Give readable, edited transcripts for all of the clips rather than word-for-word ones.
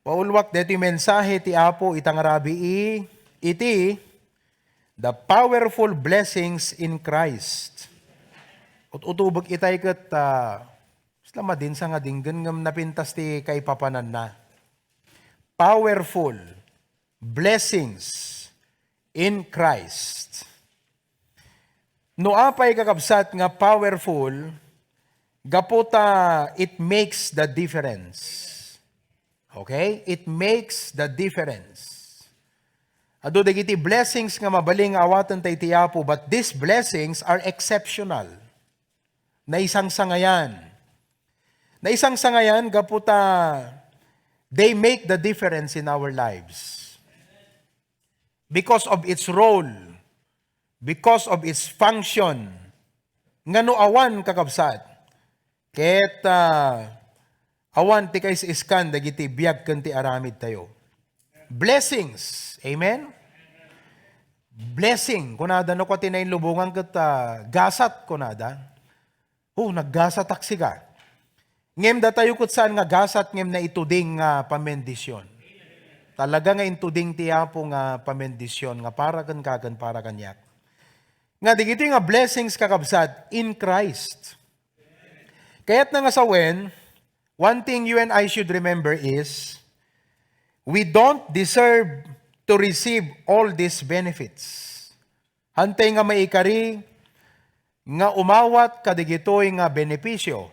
Paulwak deti mensahe ti Apo itang rabi iti the powerful blessings in Christ. Utubag itay kat slama din sa nga dinggan ngam napintas ti kay papanan na. Powerful blessings in Christ. No apay kakabsat nga powerful, gaputa it makes the difference. Okay? It makes the difference. Ado dagiti blessings nga mabaling awatan tay ti Apo, but these blessings are exceptional. Na isang sangayan. Na isang sangayan, gaputa, they make the difference in our lives. Because of its role, because of its function, nga no awan kakabsat, ket awan ti kays iskan dagiti biag ken ti aramid tayo. Blessings. Amen? Blessing. Kunada no ko tinayin lubungan ket gasat kunada. Naggasat taksi ka. Ngem da tayo ket saan nga gasat ngem na ituding nga pamendisyon. Talaga nga intuding ti Apo nga pamendisyon nga para kan kagan para kanyak. Nga digiti nga blessings kakabsat in Christ. Kaya't na nga sawen, one thing you and I should remember is, we don't deserve to receive all these benefits. Hantay nga maikari, nga umawat kadigitoy nga benepisyo.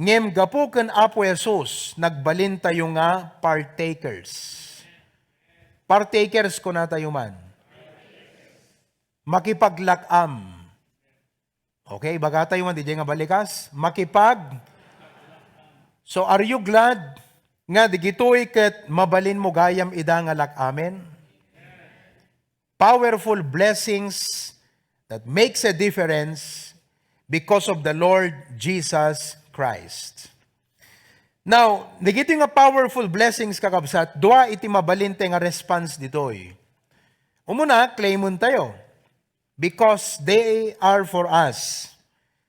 Ngem gapu ken Apo Jesus, nagbalin tayo nga partakers. Partakers ko na tayo man. Makipaglakam. Okay, baga tayo man, DJ nga balikas. So are you glad nga digitoy ket mabalin mo gayam ida nga lakamen? Powerful blessings that makes a difference because of the Lord Jesus Christ. Now, digito nga powerful blessings kakabsat, dua iti mabalin nga response ditoy. Umuna, claimon tayo. Because they are for us.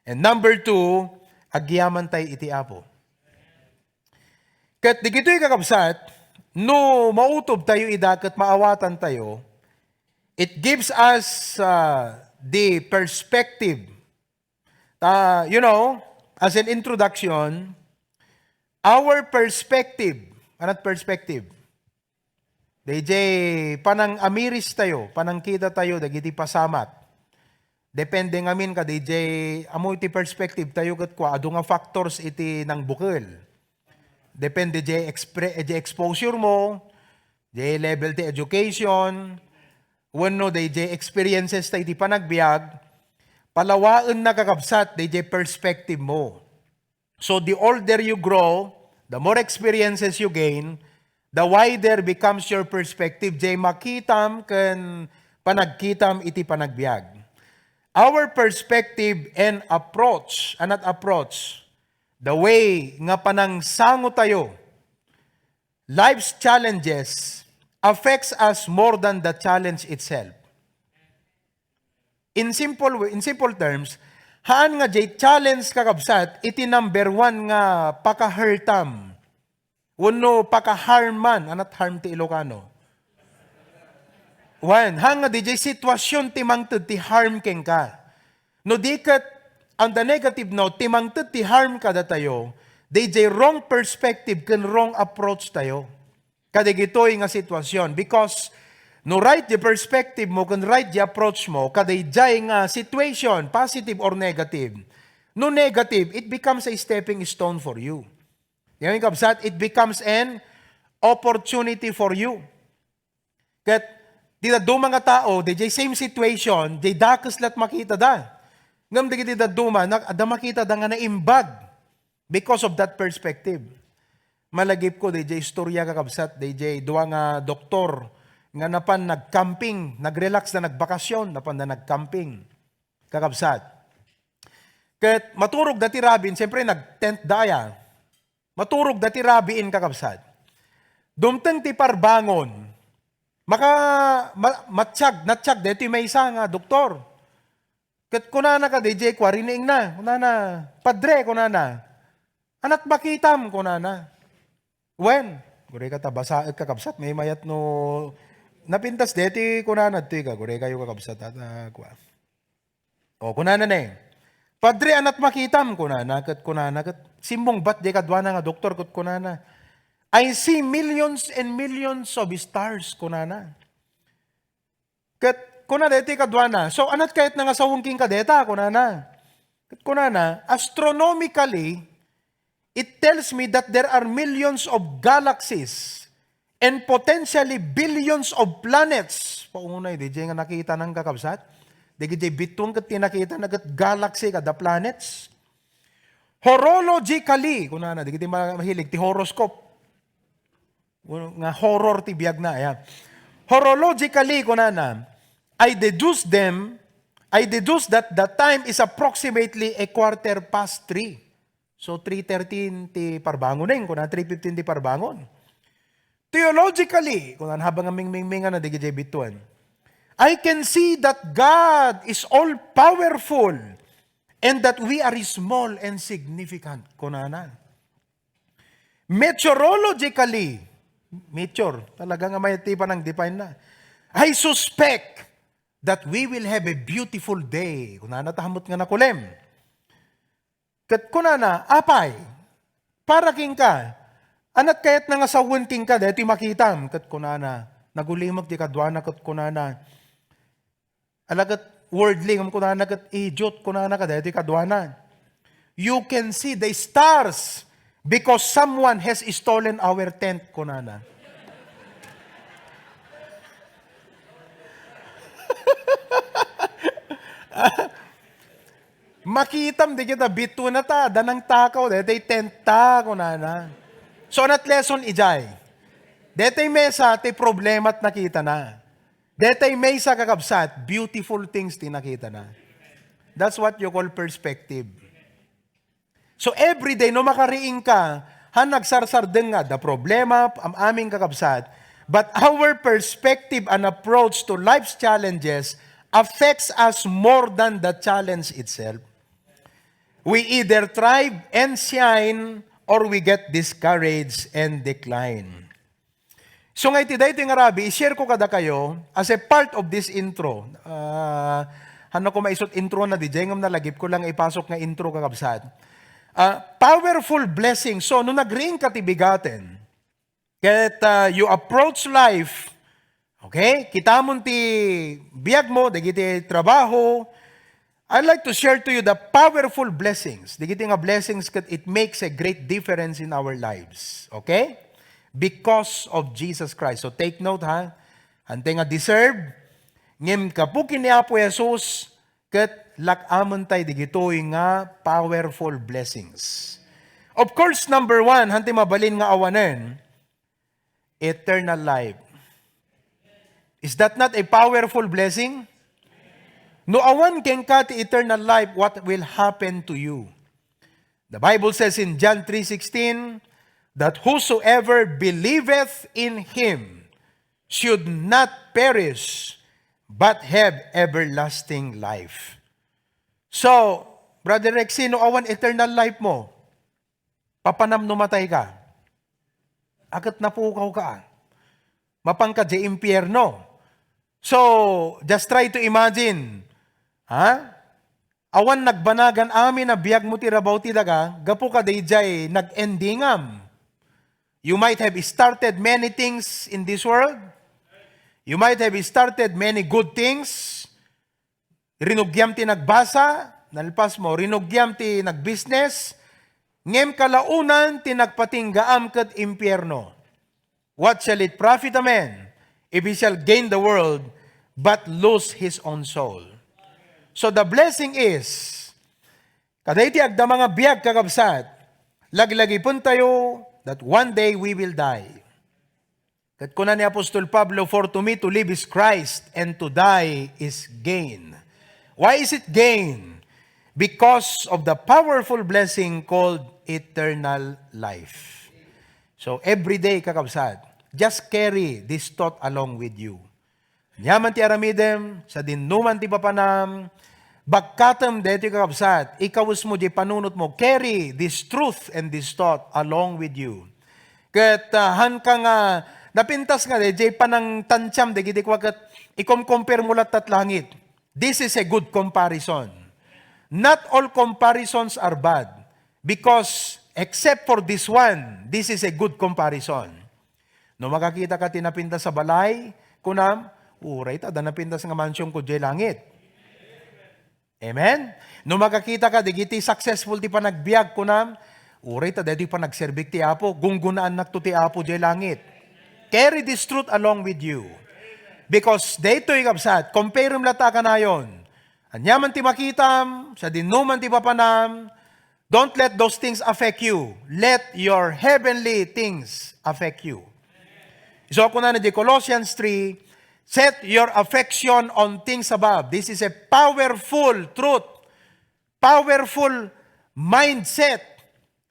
And number two, agyaman tayo iti Apo. Kat digito'y kakabsat, no mautob tayo idakat maawatan tayo, it gives us the perspective. As an introduction, our perspective, anat perspective? DJ, panang amiris tayo, panang kita tayo, dagiti pasamat. Depende ngamin ka, DJ, amo iti perspective tayo kat kwa, ado nga factors iti nang bukil. Depende di exposure mo, di level ti education, wano di experiences tayo iti panagbiag, palawaan na kakabsat di perspective mo. So the older you grow, the more experiences you gain, the wider becomes your perspective. Di makitam ken panagkitam iti panagbiag. Our perspective and approach, the way nga panang sango tayo, life's challenges affects us more than the challenge itself. In simple terms, haan nga jay challenge kakabsat, iti number one nga pakahertam. Wano pakaharman, anat harm ti Ilokano. Hanga di jay sitwasyon timangtod ti harm ken ka. No di kat, on the negative note, timangtod ti harm ka da tayo, di jay wrong perspective ken wrong approach tayo. Kadigitoy nga sitwasyon. Because, no right the perspective mo, ken right the approach mo, kadigjay nga situation, positive or negative. No negative, it becomes a stepping stone for you. Yung kabsat, it becomes an opportunity for you. Kat, di da do mga tao, di same situation, di dakas lat makita da. Ngam di da duma, da makita da nga naimbag because of that perspective. Malagip ko, di istorya kakabsat, di duwa nga doktor, nga napan nag-camping, nag-relax na nagbakasyon, napan na nag-camping, kakabsat. Kat maturog dati rabin, siyempre nag-tent daya, maturog dati rabin kakabsat. Dumteng ti parbangon, natsyag, dito may isa nga, doktor. Kat kunana ka, DJ, kwarining na, kunana, padre, kunana. Anat bakitam, kunana. When? Gure ka tabasaag kakabsat, may mayat no, napintas deti kunanad ti ka, gure kayo kakabsat at kwa. O kunana na eh. Padre anat makitam kunana, kat simbong bat di kadwana nga doktor kat kunana. I see millions and millions of stars kunana. Kat kunana deti kadwana. So anat kahit nga sawungking kadeta kunana. Kat kunana, astronomically, it tells me that there are millions of galaxies and potentially billions of planets. Paunay, di nga nakita ng kakabsat. Di nga bitong kat tinakita na kat galaxy kada planets. Horologically, kunana, di nga mahilig, ti horoscope. Nga horror ti biyag na. Ayan. Horologically, kunana, I deduce that the time is approximately 3:15. So, 3:13 ti parbangon kung na 3:15 ti parbangon. Theologically, kung habang ang mingmingan na digijay bituan, I can see that God is all-powerful and that we are small and significant. Kunana. Meteorologically, talaga nga may tipa ng define na. I suspect that we will have a beautiful day. Kunana, tahamot nga na kulem. Kat kunana, apay, para king ka, anat kayat nga sawun king ka, dahil makitam, kat kunana, nagulimag di kadwana, kat kunana, alagat wordly, kunana, kat idiot, kunana ka, dahil kadwana. You can see the stars because someone has stolen our tent, kunana. Makitam di kita bitu na ta, danang takaw, detay tenta ko na. So anat lesson ijay. Detay mesa, te problema at nakita na. Detay mesa kakabsat, beautiful things ti nakita na. That's what you call perspective. So every day, no makariing ka, han nagsarsardeng nga, the problema, ang aming kakabsat, but our perspective and approach to life's challenges affects us more than the challenge itself. We either thrive and shine or we get discouraged and decline. So nga itiday ito nga rabi, i-share ko kada kayo as a part of this intro. Ano ko maisot intro na di, jengam na lagip ko lang ipasok nga intro kakabsat. Powerful blessing. So, nung nag-ring katibigaten, kahit you approach life, okay, kita mo ti biyag mo, dagiti trabaho, I'd like to share to you the powerful blessings. Dagiti nga blessings kat it makes a great difference in our lives. Okay? Because of Jesus Christ. So take note ha. Hante nga deserve. Ngem kapukin ni Apo Jesus kat lakamon tay digitoy nga powerful blessings. Of course, number one, hante mabalin nga awanen, eternal life. Is that not a powerful blessing? No awan ken ka ti eternal life, what will happen to you? The Bible says in John 3:16 that whosoever believeth in him should not perish but have everlasting life. So, Brother Rexy, no awan eternal life mo, papanam numatay ka, akat napukaw ka, mapangka di impyerno. So, just try to imagine, awan nagbanagan amin na biyag mo tirabaw ti daga, gapu ka dayjay nag-endingam. You might have started many things in this world. You might have started many good things. Rinugyam ti nagbasa, nalpas mo, rinugyam ti nagbusiness, ngem kalaunan ti nagpatinggaam ket impyerno. What shall it profit a man if he shall gain the world but lose his own soul? So the blessing is, kaday ti agda mga biyag kakabsat, laglagi pun tayo that one day we will die. Kat kuna ni Apostol Pablo, for to me to live is Christ and to die is gain. Why is it gain? Because of the powerful blessing called eternal life. So every day kakabsat, just carry this thought along with you. Yaman ti aramidem, sa dinuman ti papanam, bagkatam deti kakabsat, ikawus mo di panunot mo, carry this truth and this thought along with you. Kat han ka nga, napintas nga, jay panang tansyam, de giti kwa kat, ikom-compare mo lahat at langit. This is a good comparison. Not all comparisons are bad. Because, except for this one, this is a good comparison. No makakita ka tinapintas sa balay, kunam, uray ta, danapintas nga mansyong ko jay langit. Amen? No makakita ka, digiti successful ti pa nagbiag, kunam, uray ta, dito pa nagserbik ti Apo, gunggunaan nakto ti Apo jay langit. Carry this truth along with you. Because dito ikabsat, compare mo lata ka na yun. Anyaman ti makitam, sa dinuman ti papanam, don't let those things affect you. Let your heavenly things affect you. So ako na di Colossians 3, set your affection on things above. This is a powerful truth, powerful mindset,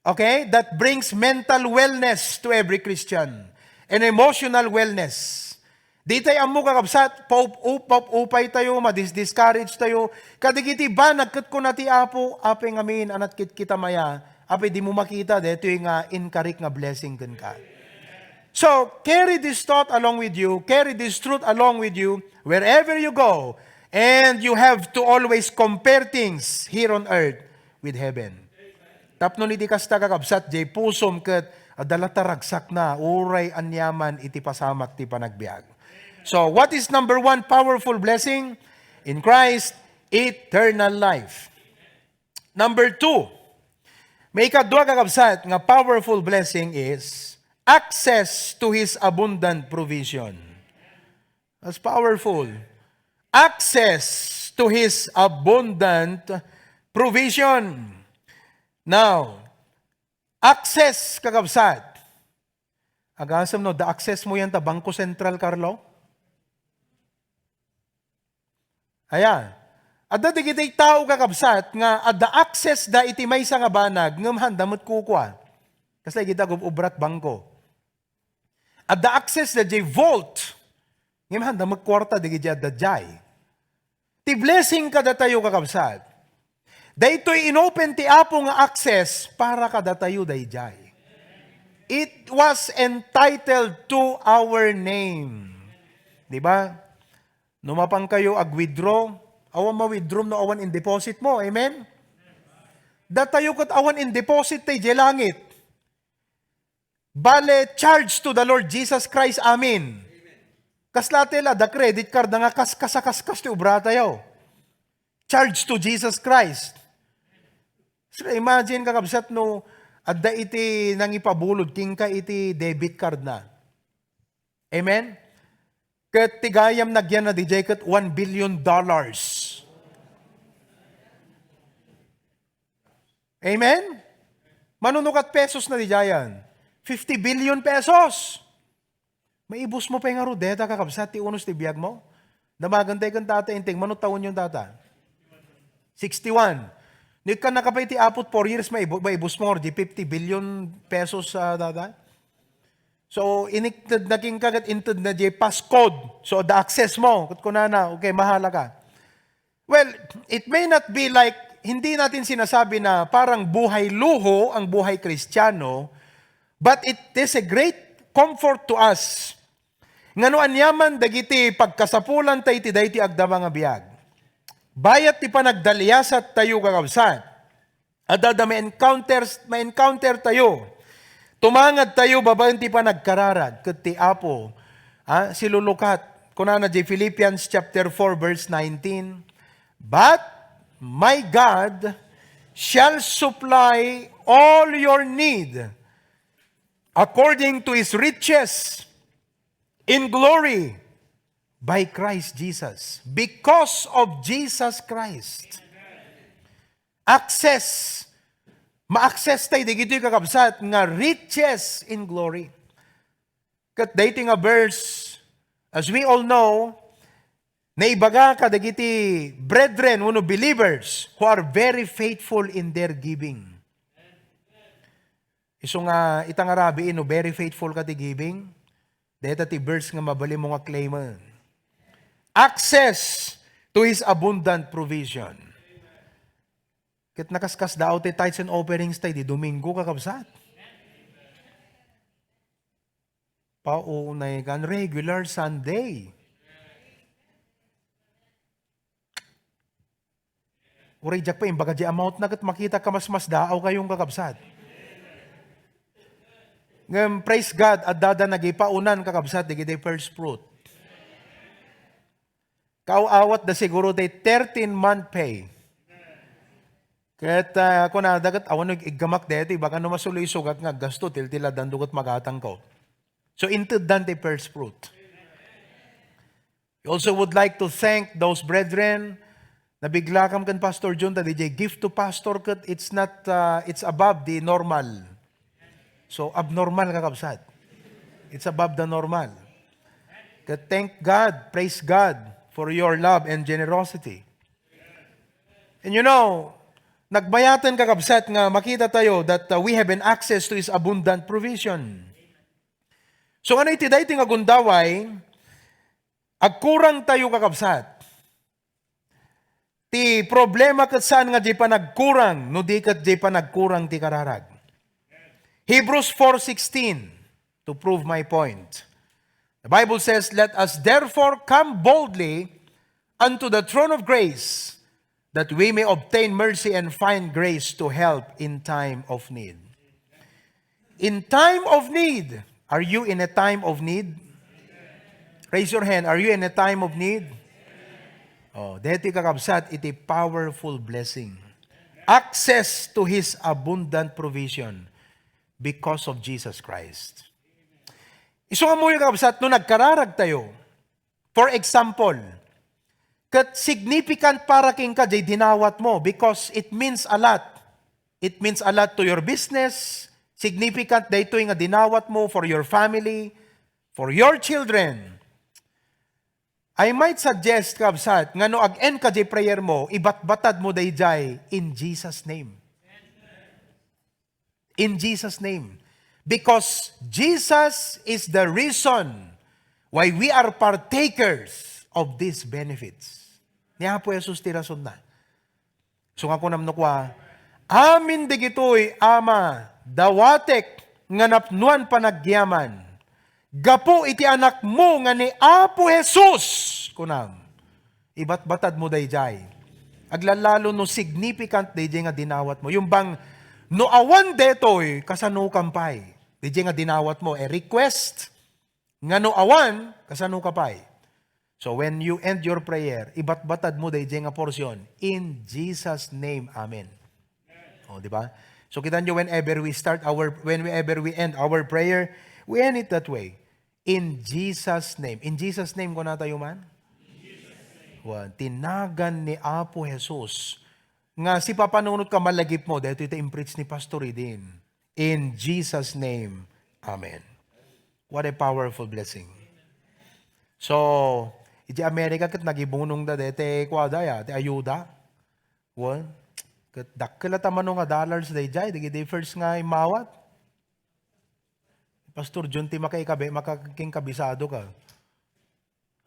okay, that brings mental wellness to every Christian and emotional wellness. Di tayo amo kakabsat, upay tayo, madis-discourage tayo, kadigiti ba, nagkat ko na ti Apo, apeng amin, anat kit kita maya, ape di mo makita, dito yung inkarik nga blessing kan ka. So, carry this thought along with you, carry this truth along with you, wherever you go, and you have to always compare things here on earth with heaven. Tapno ni di kasta kakabsat, jay pusom kat, adalata ragsak na, uray anyaman, iti pasamak ti panagbiag. So, what is number one powerful blessing? In Christ, eternal life. Number two, may ikadwa kakabsat nga powerful blessing is access to His abundant provision. That's powerful. Access to His abundant provision. Now, access kakabsat. Agasam no, the access mo yan ta Bangko Sentral, Carlo? Ayan. Adda digitay tao kakabsat nga adda access da iti maysa nga banag ngem handamot kukwa. Kasi kita ubrat bangko. Adda access da jay vault. Ngem handamot kwarta digiti adda jay. Ti blessing kada tayo kakabsat. Daytoy inopen ti Apo nga access para kada tayo dayjay. It was entitled to our name. Di ba? Numapang kayo ag-withdraw, awan ma-withdraw no awan in deposit mo. Amen? Datayo kat awan in deposit tay di langit. Bale, charge to the Lord Jesus Christ. Amen. Kaslatela, the credit card nga kas ti ubra tayo. Charge to Jesus Christ. So, imagine kakabsat no, adda iti nang ipabulod, king ka iti debit card na. Amen? Kat tigayam nagyan na dijay kat $1 billion. Amen? Manunukat pesos na dijayan. 50 billion pesos. Maibus mo pa yung arudeta kakabsat, ti unos ti biyag mo. Damagantay kang tata, inting, manutawon yung tata. 61. Nik ka nakapay ti apot 4 years, maibus mo, di 50 billion pesos sa tata. So, iniktad na king kagat intad na di passcode. So, the access mo. Kut ko na, okay, mahala ka. Well, it may not be like, hindi natin sinasabi na parang buhay luho ang buhay Kristiyano, but it is a great comfort to us. Ngano anyaman dagiti pagkasapulan tayo ti dayti agdama nga biyag. Bayat ti panagdalyasat tayo kakabsat. Adada ma-encounter tayo. Tumangad tayo, babayan ti pa nagkararag, kat ti Apo, silulukat. Kunana di Philippians chapter 4, verse 19, but my God shall supply all your need according to His riches in glory by Christ Jesus. Because of Jesus Christ. Access. Ma-access tayo, di gito'y kakabsat, nga riches in glory. Kat dating a verse, as we all know, naibaga ka dagiti brethren, uno believers, who are very faithful in their giving. Iso nga, itang arabi, no, very faithful ka ti giving, dahita ti verse nga mabali mo nga claim. Access to His abundant provision. Kat nakaskas daw ti tithes and offerings tayo, di Domingo kakabsat. Paunay kan regular Sunday. Uray jak pa yung baga di amount na kat makita ka mas daaw kayong kakabsat. Ngam praise God at dada nagipaunan kakabsat di first fruit. Kaawat da siguro day 13-month pay. Kahit ako na dagat awan nag-igamak deti baka no masuloy sugat nga gasto til tila dandugot magatang ko. So into Dante first fruit. We also would like to thank those brethren na bigla kam kan Pastor John that DJ gift to pastor kat it's not it's above the normal. So abnormal kakabsat. It's above the normal. Kat thank God, praise God for your love and generosity. And you know, nagbayatan kakabsat nga makita tayo that we have an access to His abundant provision. So ano iti dahi nga gundaway, agkurang tayo kakabsat. Ti problema kat saan nga di pa nagkurang, no di kat di pa nagkurang ti kararag. Hebrews 4:16, to prove my point. The Bible says, let us therefore come boldly unto the throne of grace, that we may obtain mercy and find grace to help in time of need. In time of need. Are you in a time of need? Raise your hand. Are you in a time of need? Oh, deti kakabsat, iti powerful blessing. Access to His abundant provision because of Jesus Christ. Iso nga mo yung kakabsat, no nagkararag tayo. For example, kat significant para king ka, jay dinawat mo because it means a lot. It means a lot to your business. Significant dito yung dinawat mo for your family, for your children. I might suggest, kabsat, nga no ag-end ka di prayer mo, ibat-batad mo dayjay in Jesus' name. In Jesus' name. Because Jesus is the reason why we are partakers of these benefits. Niya po Jesus tirason na. So nga ko namno kwa, amin digitoy ama, dawatek nga napnuan panagyaman. Gapo iti anak mo nga ni Apo Jesus. Kunam, ibat-batad mo dayjay. Aglalalo no significant dayjay nga dinawat mo. Yung bang, no awan detoy, kasano kampay. Dayjay nga dinawat mo, request, nga no awan, kasano kapay. So when you end your prayer, ibat-batad mo dayjay nga porsyon. In Jesus' name, Amen. O, di ba? So kita nyo whenever we end our prayer, we end it that way. In Jesus' name. In Jesus' name ko na tayo man? Tinagan ni Apo Jesus. Nga si papanunod ka malagip mo, dito ito impreach ni Pastor din. In Jesus' name, Amen. What a powerful blessing. So, iti Amerika kat nagibunong da dete kwadaya, ti ayuda. Well, kat dakkel tamano nga dollars dayjay, di first nga imawat. Pastor John, ti makaking kabisado ka.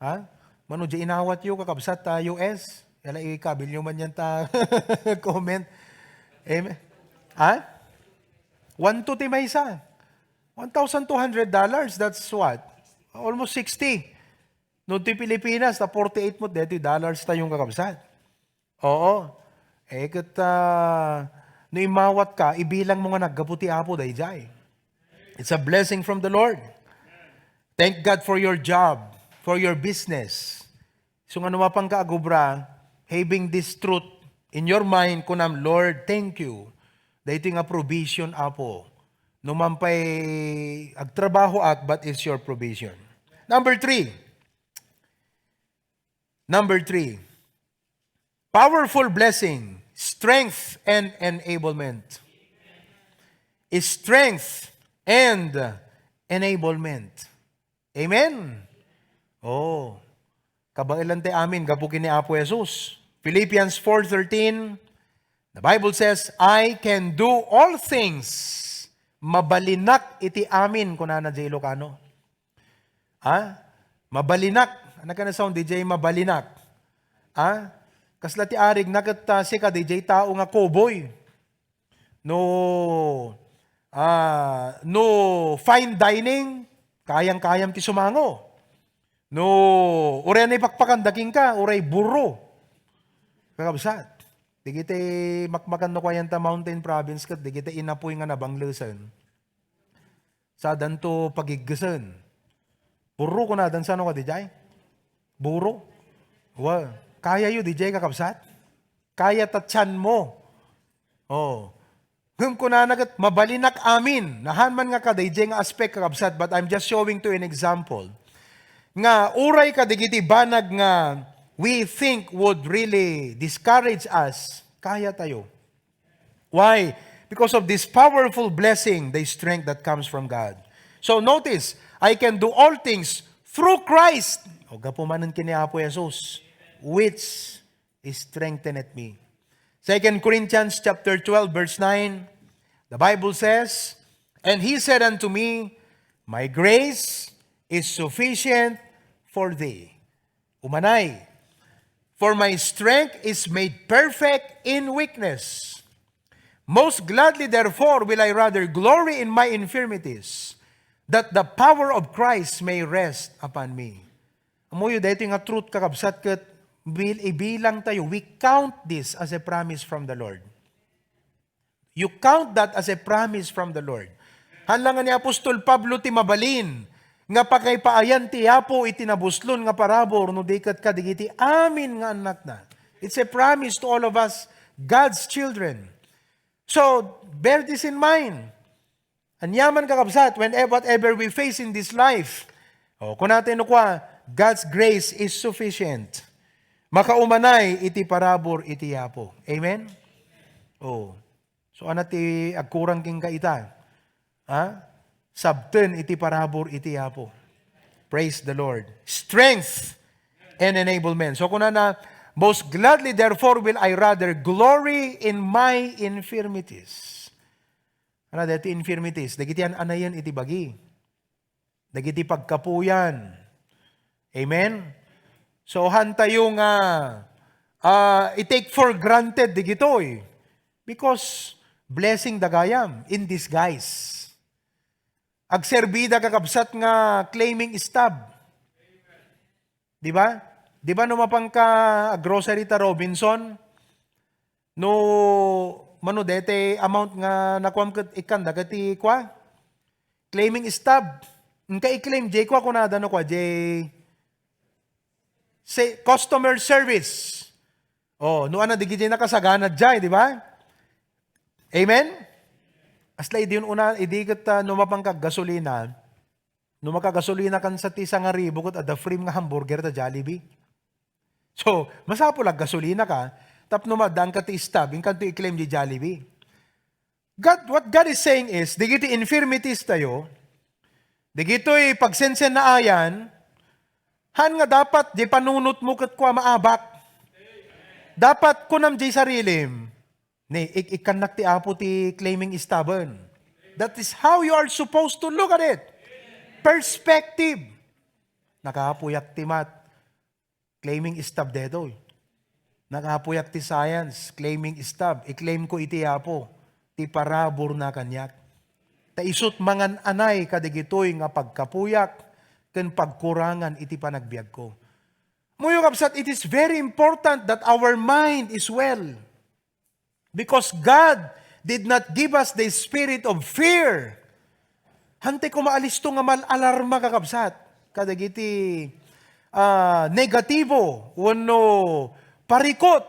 Ha? Mano, di inawat yung kakabsat ta US. Yala ikabil nyo man yan ta comment. Amen. Ha? 1 to ti may isa. $1,200. That's what? Almost 60. No ti Pilipinas, ta 48 mo, dito dollars ta yung kakabsat. Oo. Kat no imawat ka, ibilang mo nga naggaputi apo dayjay. It's a blessing from the Lord. Thank God for your job, for your business. So nga numapang ka agubra, having this truth in your mind, kunam, Lord, thank you. Dahito nga provision, apo. Numampay agtrabaho at, but it's your provision. Number three. Powerful blessing, strength and enablement. Strength and enablement. Amen? Oh. Kabailan tayo amin, gapukin ni Apo Jesus. Philippians 4:13, the Bible says, I can do all things. Mabalinak iti amin, kunana J. Ilocano. Ha? Mabalinak. Ano ka na sound, DJ? Mabalinak. Ha? Kasla ti arig, nakatasi ka, DJ, tao nga cowboy. No fine dining, Kayang-kayam ti sumango. No, uray na ipakpakan, daking ka, uray burro. Kakabsat. Di kita makmakan no kwayan ta mountain province kat, di kita inapoy nga nabanglusan. Sa danto pagiggasan. Burro ko na, dan sano ka, DJ? Burro? Kaya yu, DJ, kakabsat? Kaya tatsan mo. Hum ko na nagat, mabalinak amin. Nahan man nga ka, DJ nga aspect, kakabsat, but I'm just showing to an example. Nga, uray ka, digiti banag nga, we think would really discourage us, kaya tayo. Why? Because of this powerful blessing, the strength that comes from God. So notice, I can do all things through Christ. O gapumanan kini Apo Jesus, which strengtheneth me. 2 Corinthians chapter 12, verse 9, the Bible says, and he said unto me, my grace is sufficient for thee. Umanay, for my strength is made perfect in weakness. Most gladly, therefore, will I rather glory in my infirmities, that the power of Christ may rest upon me. Amoyo, dito nga truth kakabsat kat, ibilang tayo, we count this as a promise from the Lord. You count that as a promise from the Lord. Hanlangan ni Apostol Pablo ti mabalin, nga pakay paayan ti Apo itinabuslon nga parabor no dikat ka digiti amin nga anak na. It's a promise to all of us, God's children. So, bear this in mind. Anyaman kakabsat, whatever we face in this life, kung natin kwa, God's grace is sufficient. Makaumanay iti parabor iti Apo. Amen? So, anati agkurang king kaita. Sabten iti parabor iti Apo. Praise the Lord. Strength and enablement. So kung na, most gladly therefore will I rather glory in my infirmities. Ano dati infirmities? Dagiti anayan iti bagi. Dagiti pagkapuyan. Amen? So hantayo nga i-take for granted digitoy. Because blessing dagayam in disguise. Agserbida kakabsat nga claiming stab. Di ba? Di ba numapang ka grocery ta Robinson? No, mano dete amount nga nakuam kat ikan dagati kwa? Claiming stab. Nka i-claim, jay kwa kunada no kwa, jay say, customer service. No ana digiti nakasagana jay, di ba? Amen? Asla idi yun una, idi kat numapang kag gasolina, numaka-gasolina kan sa tisa nga ribo kat ada free nga hamburger ta Jollibee. So, masapulag gasolina ka, tap numadaan ka ti stab, yung kanto i-claim di Jollibee. What God is saying is, digiti infirmities tayo, digito'y pagsensen na ayan, han nga dapat, di panunot mo kat kwa maabak. Dapat kunam di sarilim, ni ikanak ti Apo ti claiming stubborn. That is how you are supposed to look at it. Perspective. Nakapuyak ti mat. Claiming stab deto. Nakapuyak ti science. Claiming stab. I-claim ko iti Apo. Ti parabor na kanyak. Ta isut mangan anay kadigitoy nga pagkapuyak ken pagkurangan iti panagbiag ko. Muyo kapsat, it is very important that our mind is well. Because God did not give us the spirit of fear. Hante ko maalis to nga mal-alarma kakabsat. Kadagiti negatibo, wano parikot,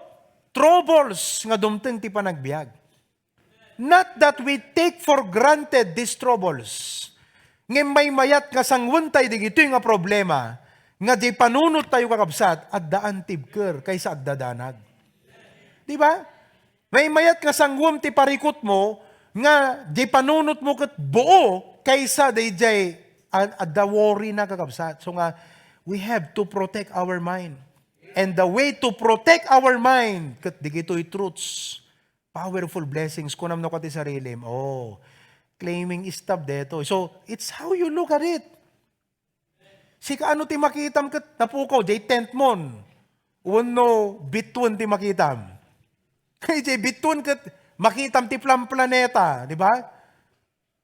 troubles nga dumteng ti panagbiag. Not that we take for granted these troubles. Ngem may mayat nga sangwantay digito nga problema, nga di panunot tayo kakabsat, at daan tibker kaysa agdadanag. Di ba? May mayat nga sangwam ti parikot mo, nga di panunot mo kat buo, kaysa di jay adda worry na kakabsat. So nga, we have to protect our mind. And the way to protect our mind, kat digito'y truths, powerful blessings, kunam na kati sarilim. Claiming stab deto. So, it's how you look at it. Sika ano ti makitam kat napukaw, jay tent mon. Uno, bitun ti makitam. Kay jay bitun kat makitam ti planeta, di ba?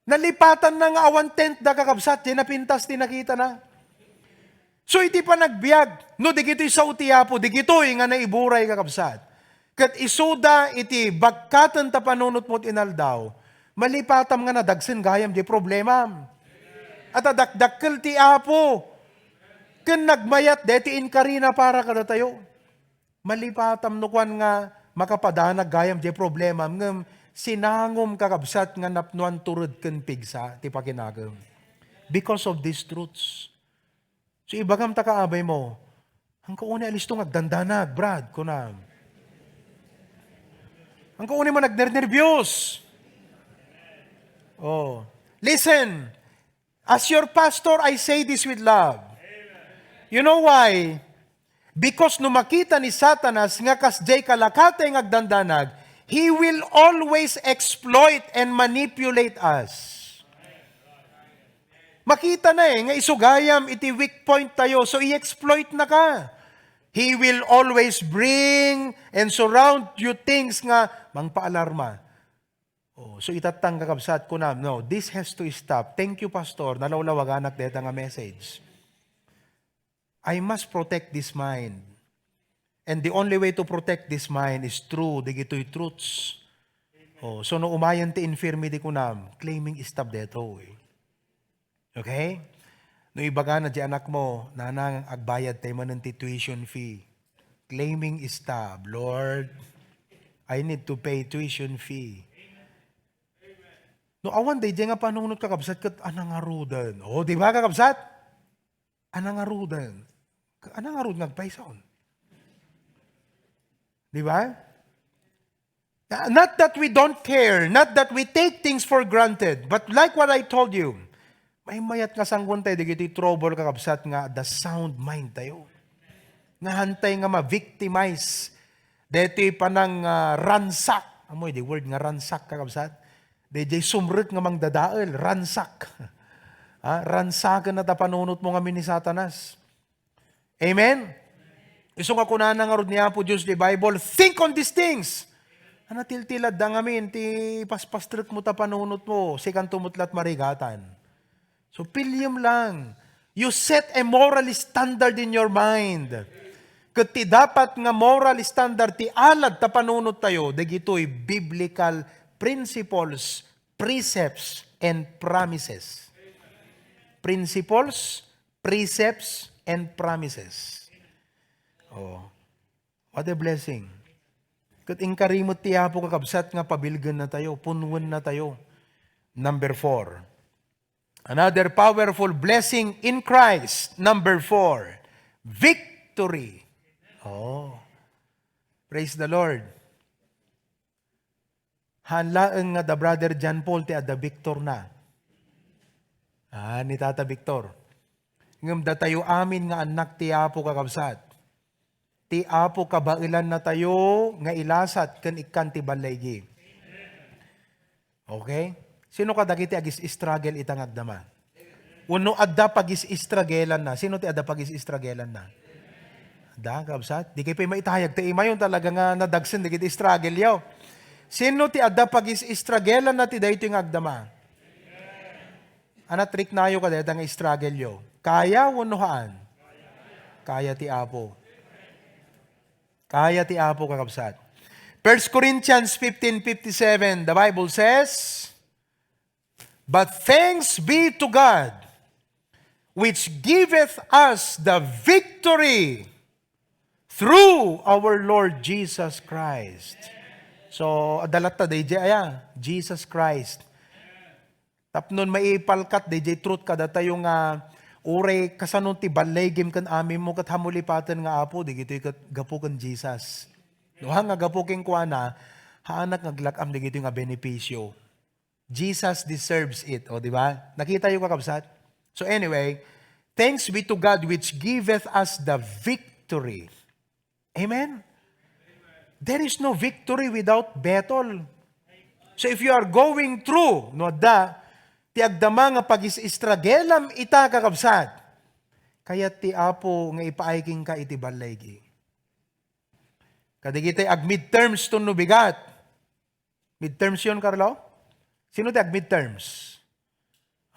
Nalipatan na nga awan tent da kakabsat, di napintas, di nakita na. So iti pa nagbiag, no di gito'y sa utiapo, di gito'y nga naiburay kakabsat. Kat isuda iti bagkatan ta panunot mo't inaldaw, malipatam nga nadagsen gayam di problema. At adakdakkel ti apo, ken nagmayat deti inkarina para kada tayo. Malipatam no kwan nga makapadanag gayam di problema, ngem sinangom kakabsat nga napnuan turod ken pigsa ti pakinagem. Because of these truths. So ibagam ta kaabay mo, ang kauni alisto ngagdandanag, Brad, kunam. Ang kauni mo nagnernerbiyos. Oh. Listen, as your pastor, I say this with love. You know why? Because no makita ni Satanas nga kasjay kalakate ngagdandanag, he will always exploit and manipulate us. Makita na nga isugayam iti weak point tayo, so i-exploit na ka. He will always bring and surround you things nga mangpaalarma. Oh, so itatang kakabsat ko na, no, this has to stop. Thank you, Pastor. Nalawlawaganak deta nga message. I must protect this mind. And the only way to protect this mind is through the gitoy truths. Oh, so no umayan ti infirmity ko na, claiming stop deto. Okay? No ibaga na di anak mo, nanang agbayad tayo man ng tuition fee. Claiming stop, Lord, I need to pay tuition fee. No awan day, di nga panunod kakabsat kat anang arudan. O, di ba kakabsat? Anang arudan. Anang arud ngagpaisaon. Di ba? Not that we don't care, not that we take things for granted, but like what I told you, may mayat nga sanggon tayo, di kiti trouble kakabsat nga, the sound mind tayo. Nga hantay nga ma-victimize. Dito panang ransak. Amoy, the word nga ransak kakabsat. Dito sumrit nga mang dadael, ransak. Ransakan na tapanunot mo nga ni Satanas. Amen? Iso nga kunanan nga rod niya po Diyos di Bible, think on these things. Anatiltilad da ngamin, ti paspastrit mo tapanunot mo, sikan tumutlat marigatan. So, pilyam lang. You set a moral standard in your mind. Kuti dapat nga moral standard ti alad tapanunot tayo, dagitoy biblical principles, precepts, and promises. Principles, precepts, and promises. Oh, what a blessing. Kat ingkarimot ti apo kakabsat nga pabilgan na tayo, punwan na tayo. Number 4. Another powerful blessing in Christ. Number 4, victory. Oh, praise the Lord. Hanlaeng nga da brother John Paul ti ada Victor na. Ni Tata Victor. Ngam da tayo amin nga anak ti apo kakabsat. Ti apo kabailan na tayo nga ilasat ken ikkan ti balaygi. Okay? Sino ka dagiti agis struggle itang agdama? Uno adda pagis istragelan na. Sino ti adda pagis istragelan na? Adda kabsat. Di kay pa maitahayag ti imayon talaga nga nadagsen digiti struggle yaw. Sino ti adda pagis istragelan na ti dayto nga agdama? Ana trick nayo ka dayta nga struggle yo. Kaya unuhaan? Kaya ti apo. Kaya ti apo kakabsat. 1 Corinthians 15:57, the Bible says, but thanks be to God, which giveth us the victory through our Lord Jesus Christ. So, adalat ta, DJ, Jesus Christ. Tapnon maipalkat, DJ, truth kada tayo nga, ure kasanon ti balegim kan amin mo kat hamulipatan nga apo, di gito kat gapo kan Jesus. Doha nga gapo king kuana, haanak ngaglakam di gito nga benepisyo. Jesus deserves it. O, di ba? Nakita yung kakabsat? So anyway, thanks be to God which giveth us the victory. Amen? There is no victory without battle. So if you are going through, no da, ti agdama nga pag-istragelam ita kakabsat, kaya ti apo nga ipaiking ka iti balaygi. Kadigitay ag midterms to no bigat. Midterms yun, Carlo? Sino ti ag midterms?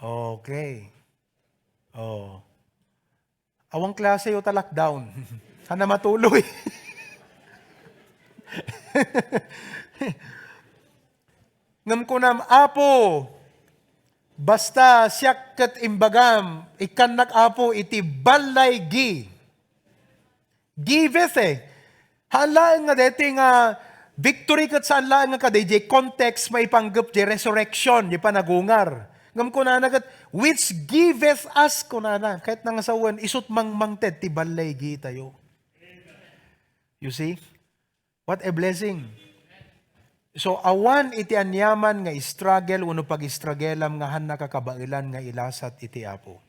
Okay. Oh. Awang klase yung lockdown. Sana matuloy. Ngam ko nam, Apo, basta siyak kat imbagam, ikanak Apo, iti balay gi. Giveth eh. Halaan nga deti nga, victory kat saan laan nga kadej, context may panggap, di resurrection, di panagungar. Ngam ko na nagat, which giveth us ko na na, kahit nangasawan, isut mangmangted, ti balay gi tayo. You see? What a blessing. So, awan iti anyaman nga struggle, uno pag-struggleam nga han nakakabailan nga ilasat iti Apo.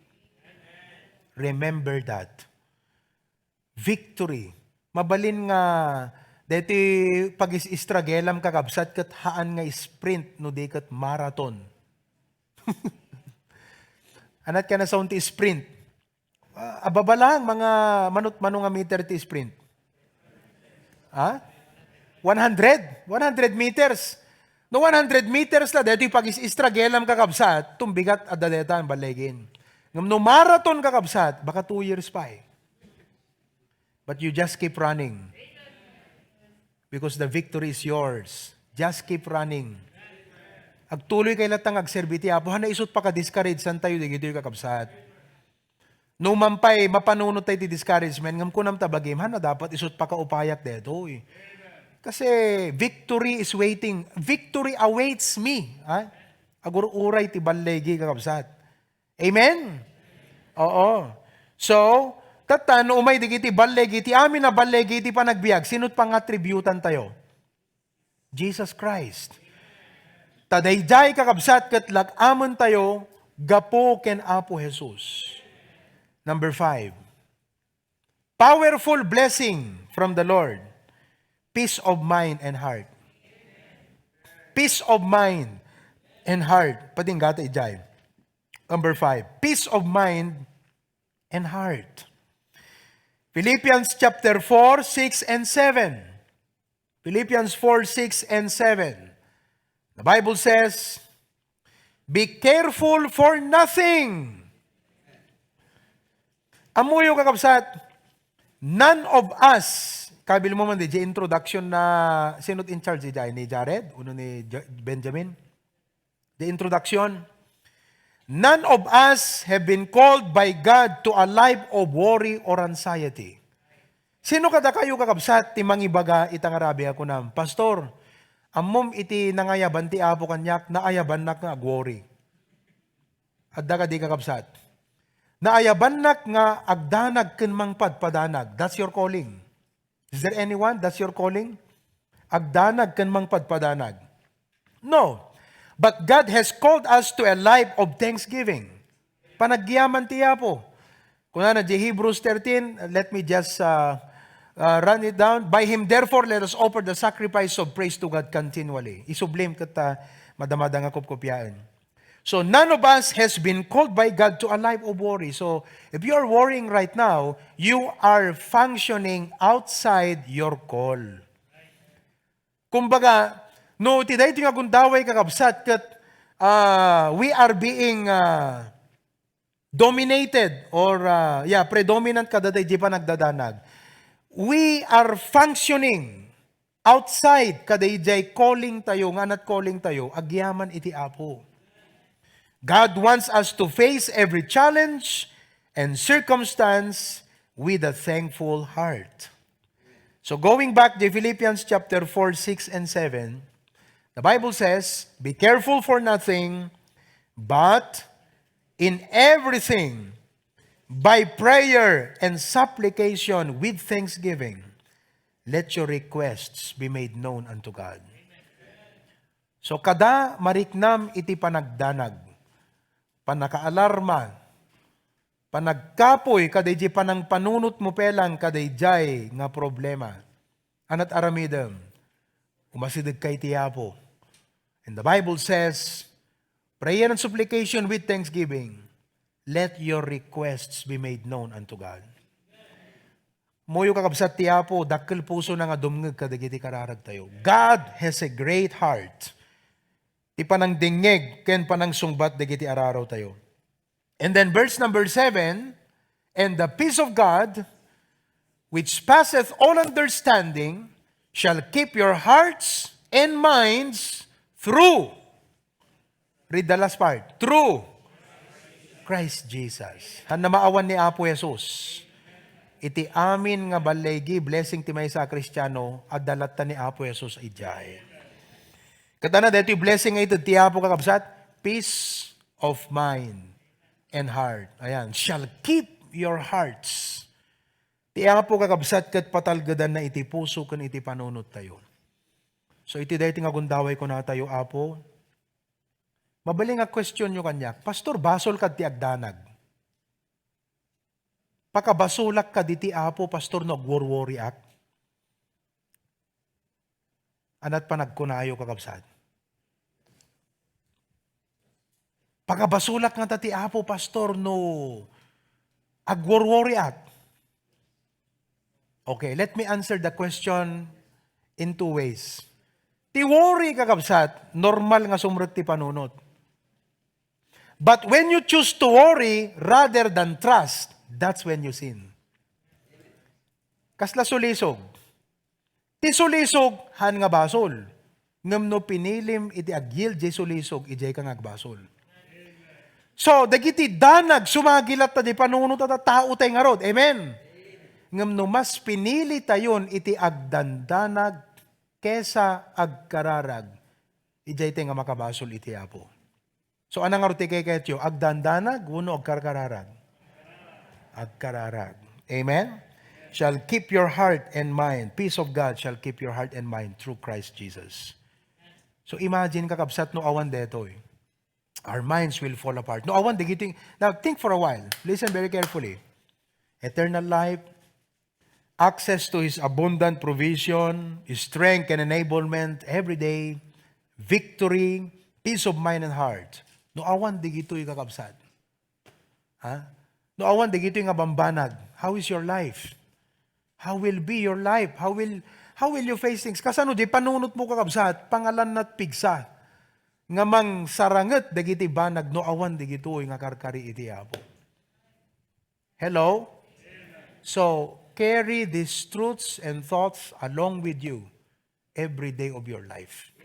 Remember that. Victory. Mabalin nga, deti pag-struggleam kakabsat kat haan nga sprint, no di kat marathon. Anat ka na sa unti sprint. Ababalang mga manong nga meter ti sprint. Ha? 100 meters. No 100 meters la, dito yung pag-istragelam kakabsat, tumbigat at dadetan balegin. No marathon kakabsat, baka 2 years pa eh. But you just keep running. Because the victory is yours. Just keep running. Agtuloy kay latang agserbiti apo, hana isut pa ka-discourage, san tayo dito yung kakabsat. No mampay, mapanunod tayo ti discouragement, ngam kunam tabagim, hana dapat isut pa ka-upayak dito eh. Kasi victory is waiting. Victory awaits me. Ha? Agur-uray ti balegi kakabsat. Amen? Oo. So, tatano umay digiti balegi, ti amin na balegi ti panagbiag. Sinut pang attributan tayo? Jesus Christ. Tadayjay kakabsat kat lag-amon tayo, gapo ken Apo Jesus. Number 5. Powerful blessing from the Lord. Peace of mind and heart. Peace of mind and heart. Pating gata ijay. Number 5. Peace of mind and heart. Philippians chapter 4, 6, and 7. Philippians 4, 6, and 7. The Bible says, be careful for nothing. Amuyo kakabsat, none of us, kabil mo man di introduction na sinot in charge ni Jared, uno ni Benjamin. The introduction. None of us have been called by God to a life of worry or anxiety. Sino kada kayo kakabsat ti mangibaga itang arabi ako na, Pastor, amom iti nangayaban ti Apo kanyak, naayaban nak nga worry. Adda ka di kakabsat. Naayaban nak nga agdanag ken mangpadpadanag. That's your calling. Is there anyone? That's your calling? Agdanag ken mangpadpadanag. No. But God has called us to a life of thanksgiving. Panagyaman ti Apo. Kung na Hebrews 13, let me just run it down. By Him, therefore, let us offer the sacrifice of praise to God continually. Isublim kata madamadang kopkopyaan. So, none of us has been called by God to a life of worry. So, if you are worrying right now, you are functioning outside your call. Kumbaga, no, tiday ito nga gundaway kakabsat kat we are being dominated or predominant kadaday di pa nagdadanag. We are functioning outside kadayjay calling tayo, nganat calling tayo, agyaman iti Apo. God wants us to face every challenge and circumstance with a thankful heart. So going back to Philippians chapter 4, 6, and 7, the Bible says, be careful for nothing, but in everything, by prayer and supplication with thanksgiving, let your requests be made known unto God. So kada mariknam iti panagdanag, panakaalarma, panagkapoy, kadayjay panang panunot mo pelang kadayjay nga problema. Anat aramidem, umasidag kay tiyapo. And the Bible says, prayer and supplication with thanksgiving, let your requests be made known unto God. Moyo kakabsat tiyapo, dakkel puso na nga dumngeg kadagiti kararag tayo. God has a great heart. Ti panang dingeg, ken panang sungbat dagiti araraw tayo. And then verse number 7, and the peace of God, which passeth all understanding, shall keep your hearts and minds through, read the last part, through Christ Jesus. Han na maawan ni Apo Jesus. Iti amin nga balegi, blessing ti may sa Kristiyano, adalat ta ni Apo Jesus ijay. Katana, dito yung blessing nga ito, ti Apo kakabsat, peace of mind and heart. Ayan, shall keep your hearts. Ti Apo kakabsat kat patalgadan na iti puso kan iti panunot tayo. So iti dahil nga gundaway ko na tayo, Apo, mabaling nga question nyo kanya, Pastor, basol ka ti agdanag. Pakabasulak ka di ti Apo, Pastor, nagworwori ak. Anat pa nagkunayo kakabsat. Pakabasulak nga ti Apo, Pastor, no agworwori ak. Okay, let me answer the question in two ways. Ti worry kakabsat, normal nga sumrek ti panunot. But when you choose to worry rather than trust, that's when you sin. Kasla sulisog. Ti sulisog, han nga basol. Ngam no pinilim, iti agyil, jay sulisog, ijay kang agbasol. So, dagiti danag, sumagilat ta di panunot at tao tayo nga rod. Amen? Ngam no mas pinili tayon, iti agdandanag, kesa agkararag, ijay tayo nga makabasol iti Apo. So, anang aruti kay kayo? Agdandanag, uno agkarkararag. Agkararag. Amen? Shall keep your heart and mind. Peace of God shall keep your heart and mind through Christ Jesus. So, imagine kakabsat no awan deto eh. Our minds will fall apart. No awan digiting. Now, think for a while. Listen very carefully. Eternal life, access to His abundant provision, His strength and enablement every day, victory, peace of mind and heart. No awan digito yung kakabsat. Ha? No awan digito yung abambanag. How is your life? How will be your life? How will you face things? Kasano di panunot mo kakabsat, pangalan na't pigsa. Ngamang saranget dagiti banag no awan digito yung akarkari iti Apo. Hello? So, carry these truths and thoughts along with you every day of your life.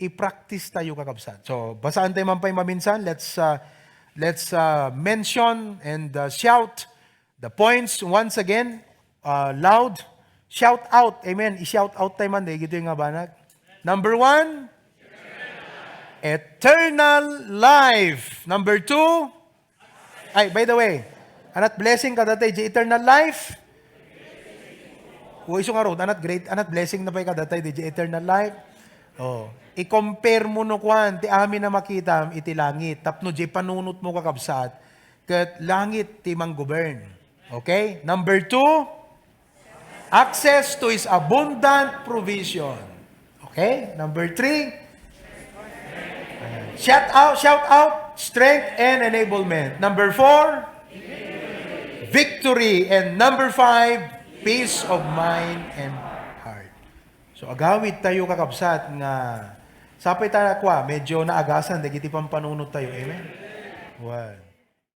I-practice tayo kakabsat. So, basaan tayo man pa'y maminsan. Let's mention and shout the points once again, loud. Shout out. Amen. I-shout out tayo man. Gito yung nga banag. Number 1, eternal life. Number 2, ay, by the way, anat blessing ka datay, eternal life. Uy, so nga ro, anat blessing na pa'y ka datay, eternal life. Oh. I-compare mo no kwan, ti amin na makita, iti langit. Tapno, di panunot mo kakabsat, kat langit ti mang-govern. Okay? Number 2, access to His abundant provision. Okay? Number 3, shout out, strength and enablement. Number 4, victory. And number 5, peace of mind and heart. So, agawid tayo kakabsat nga sapay tayo kwa, medyo naagasan, dagiti pampanunod tayo. Amen? Wow.